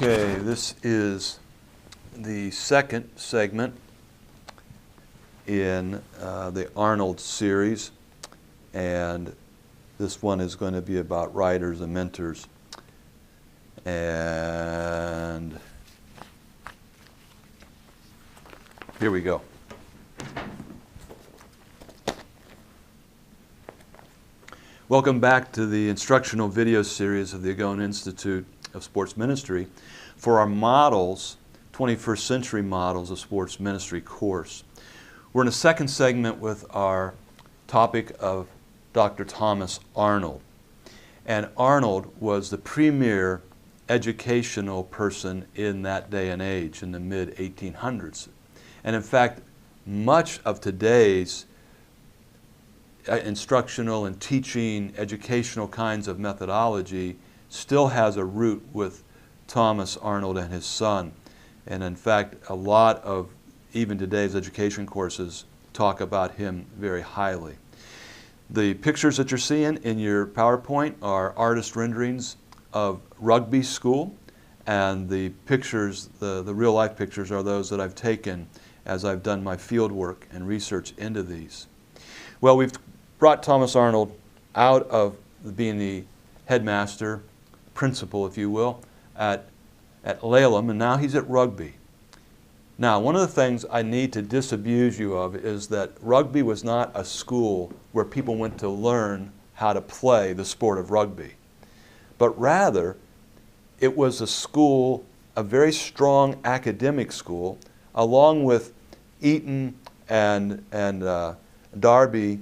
Okay, this is the second segment in the Arnold series, and this one is going to be about writers and mentors. And here we go. Welcome back to the instructional video series of the Agon Institute of Sports Ministry for our models, 21st century models of sports ministry course. We're in a second segment with our topic of Dr. Thomas Arnold. And Arnold was the premier educational person in that day and age, in the mid-1800s. And in fact, much of today's instructional and teaching, educational kinds of methodology still has a root with Thomas Arnold and his son. And in fact, a lot of even today's education courses talk about him very highly. The pictures that you're seeing in your PowerPoint are artist renderings of Rugby School, and the pictures, the real-life pictures, are those that I've taken as I've done my field work and research into these. Well, we've brought Thomas Arnold out of being the headmaster, principal, if you will, at Laleham, and now he's at Rugby. Now, one of the things I need to disabuse you of is that Rugby was not a school where people went to learn how to play the sport of rugby, but rather it was a school, a very strong academic school, along with Eton and Derby.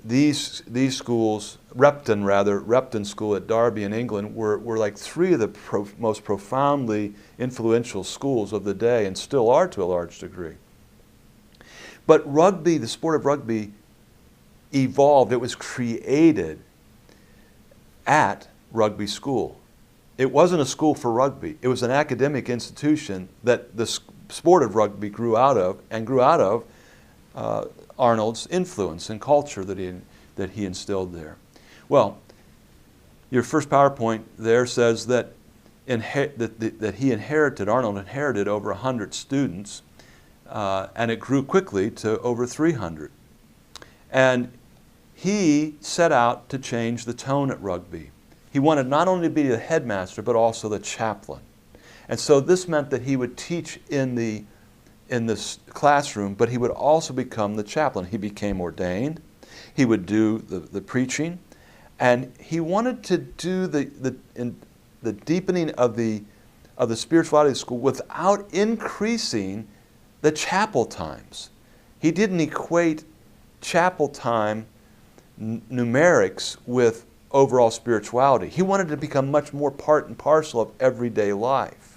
These schools, Repton School at Derby in England, were like three of the most profoundly influential schools of the day, and still are to a large degree. But rugby, the sport of rugby, evolved. It was created at Rugby School. It wasn't a school for rugby. It was an academic institution that the sport of rugby grew out of, and grew out of Arnold's influence and culture that he instilled there. Well, your first PowerPoint there says that Arnold inherited over 100 students, and it grew quickly to over 300. And he set out to change the tone at Rugby. He wanted not only to be the headmaster, but also the chaplain. And so this meant that he would teach in this classroom, but he would also become the chaplain. He became ordained. He would do the preaching, and he wanted to do the deepening of the spirituality of the school without increasing the chapel times. He didn't equate chapel time numerics with overall spirituality. He wanted to become much more part and parcel of everyday life.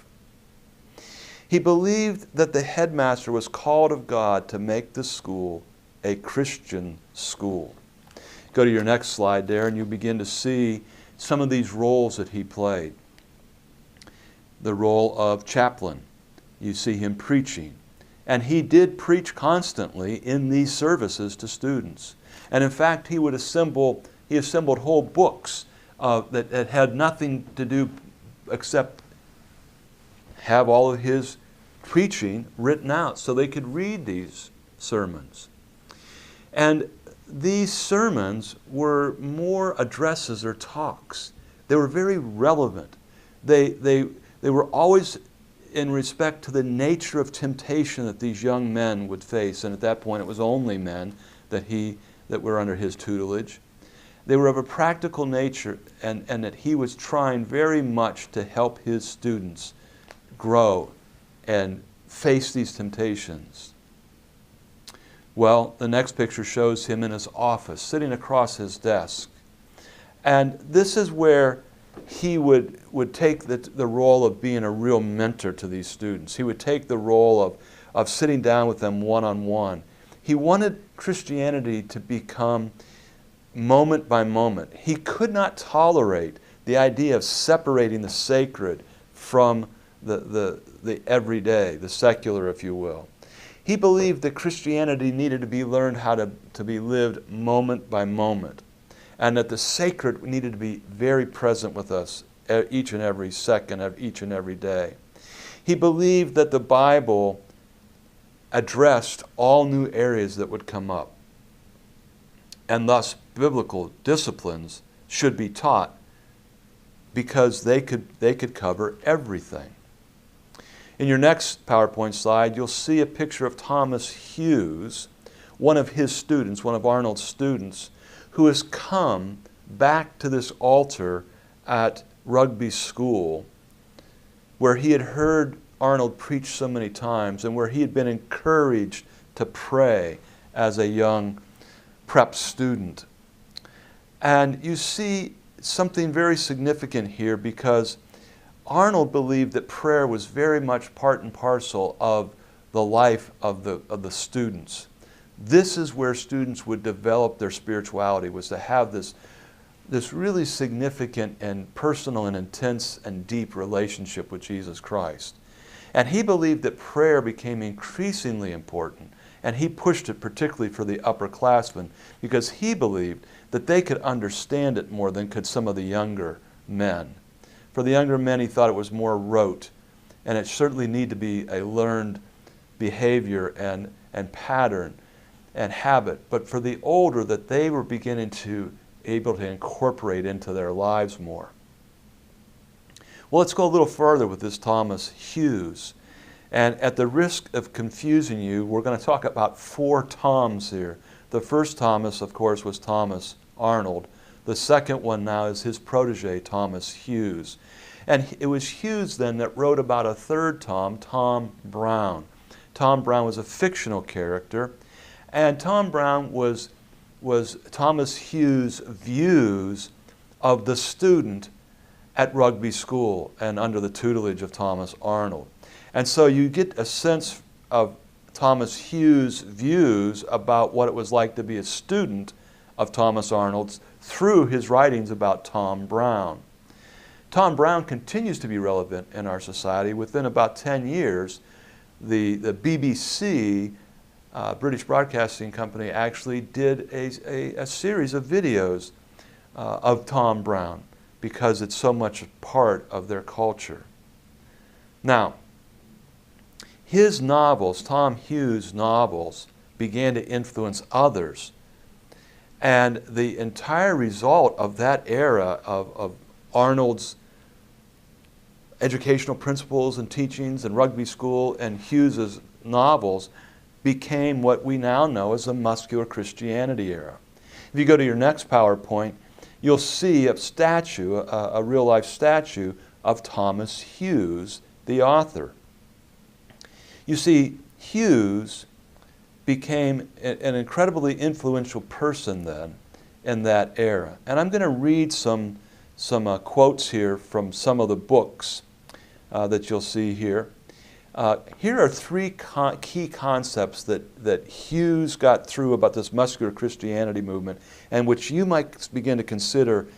He believed that the headmaster was called of God to make the school a Christian school. Go to your next slide there, and you begin to see some of these roles that he played. The role of chaplain. You see him preaching. And he did preach constantly in these services to students. And in fact, he assembled whole books that had nothing to do except have all of his preaching written out so they could read these sermons. And these sermons were more addresses or talks. They were very relevant. They were always in respect to the nature of temptation that these young men would face, and at that point it was only men that were under his tutelage. They were of a practical nature, and that he was trying very much to help his students grow and face these temptations. Well, the next picture shows him in his office, sitting across his desk. And this is where he would take the role of being a real mentor to these students. He would take the role of sitting down with them one-on-one. He wanted Christianity to become moment by moment. He could not tolerate the idea of separating the sacred from the everyday, the secular, if you will. He believed that Christianity needed to be learned how to be lived moment by moment, and that the sacred needed to be very present with us each and every second of each and every day. He believed that the Bible addressed all new areas that would come up, and thus biblical disciplines should be taught because they could cover everything. In your next PowerPoint slide, you'll see a picture of Thomas Hughes, one of his students, one of Arnold's students, who has come back to this altar at Rugby School, where he had heard Arnold preach so many times and where he had been encouraged to pray as a young prep student. And you see something very significant here, because Arnold believed that prayer was very much part and parcel of the life of the students. This is where students would develop their spirituality, was to have this really significant and personal and intense and deep relationship with Jesus Christ. And he believed that prayer became increasingly important, and he pushed it particularly for the upperclassmen because he believed that they could understand it more than could some of the younger men. For the younger men, he thought it was more rote, and it certainly needed to be a learned behavior and pattern and habit. But for the older, that they were beginning to able to incorporate into their lives more. Well, let's go a little further with this Thomas Hughes. And at the risk of confusing you, we're going to talk about 4 Toms here. The first Thomas, of course, was Thomas Arnold. The second one now is his protege, Thomas Hughes. And it was Hughes then that wrote about a third Tom, Tom Brown. Tom Brown was a fictional character, and Tom Brown was Thomas Hughes' views of the student at Rugby School and under the tutelage of Thomas Arnold. And so you get a sense of Thomas Hughes' views about what it was like to be a student of Thomas Arnold's through his writings about Tom Brown. Tom Brown continues to be relevant in our society. Within about 10 years, the BBC, British Broadcasting Company, actually did a series of videos of Tom Brown because it's so much a part of their culture. Now, his novels, Tom Hughes' novels, began to influence others. And the entire result of that era of Arnold's educational principles and teachings and Rugby School and Hughes's novels became what we now know as the muscular Christianity era. If you go to your next PowerPoint, you'll see a statue, a real-life statue of Thomas Hughes, the author. You see, Hughes became an incredibly influential person then in that era. And I'm going to read some quotes here from some of the books that you'll see here. Here are 3 key concepts that Hughes got through about this muscular Christianity movement, and which you might begin to consider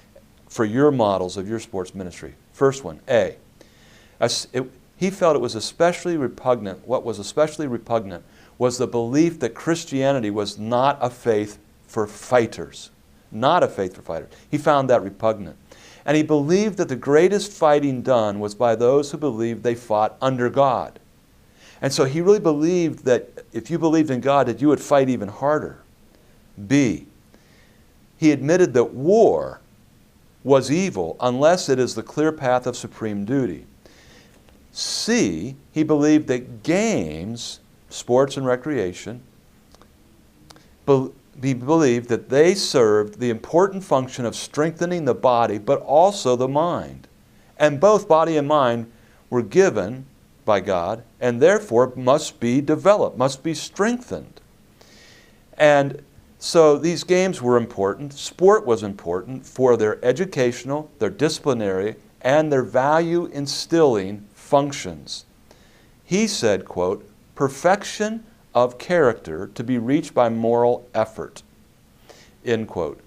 for your models of your sports ministry. First one, he felt it was especially repugnant. What was especially repugnant was the belief that Christianity was not a faith for fighters. Not a faith for fighters. He found that repugnant. And he believed that the greatest fighting done was by those who believed they fought under God. And so he really believed that if you believed in God, that you would fight even harder. B, he admitted that war was evil unless it is the clear path of supreme duty. C, he believed that games, sports and recreation, he believed that they served the important function of strengthening the body, but also the mind. And both body and mind were given by God, and therefore must be developed, must be strengthened. And so these games were important. Sport was important for their educational, their disciplinary, and their value instilling functions. He said, quote, perfection of character to be reached by moral effort, end quote.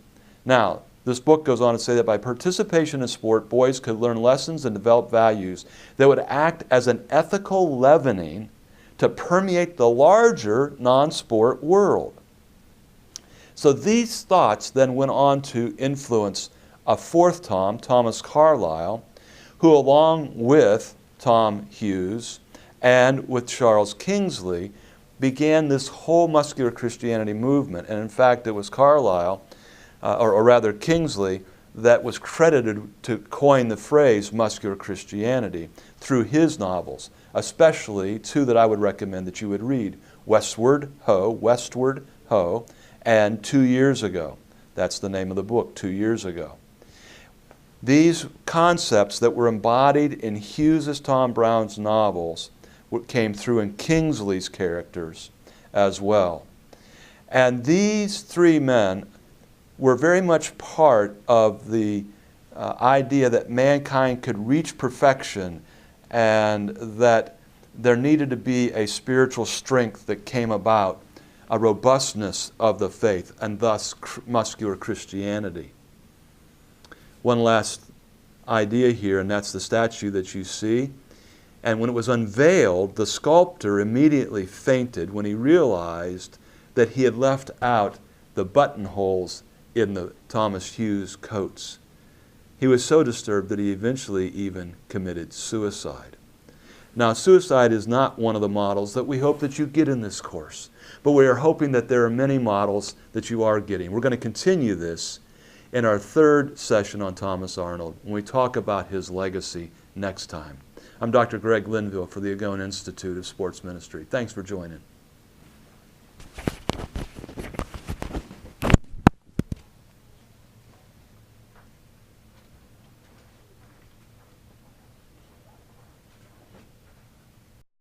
Now, this book goes on to say that by participation in sport, boys could learn lessons and develop values that would act as an ethical leavening to permeate the larger non-sport world. So these thoughts then went on to influence a 4th Tom, Thomas Carlyle, who along with Tom Hughes and with Charles Kingsley, began this whole muscular Christianity movement. And in fact, it was Carlyle, or rather Kingsley, that was credited to coin the phrase muscular Christianity through his novels, especially two that I would recommend that you would read, Westward Ho, and 2 Years Ago. That's the name of the book, 2 Years Ago. These concepts that were embodied in Hughes' Tom Brown's novels came through in Kingsley's characters as well. And these three men were very much part of the idea that mankind could reach perfection and that there needed to be a spiritual strength that came about, a robustness of the faith, and thus muscular Christianity. One last idea here, and that's the statue that you see. And when it was unveiled, the sculptor immediately fainted when he realized that he had left out the buttonholes in the Thomas Hughes coats. He was so disturbed that he eventually even committed suicide. Now, suicide is not one of the models that we hope that you get in this course, but we are hoping that there are many models that you are getting. We're going to continue this in our third session on Thomas Arnold when we talk about his legacy next time. I'm Dr. Greg Linville for the Agon Institute of Sports Ministry. Thanks for joining.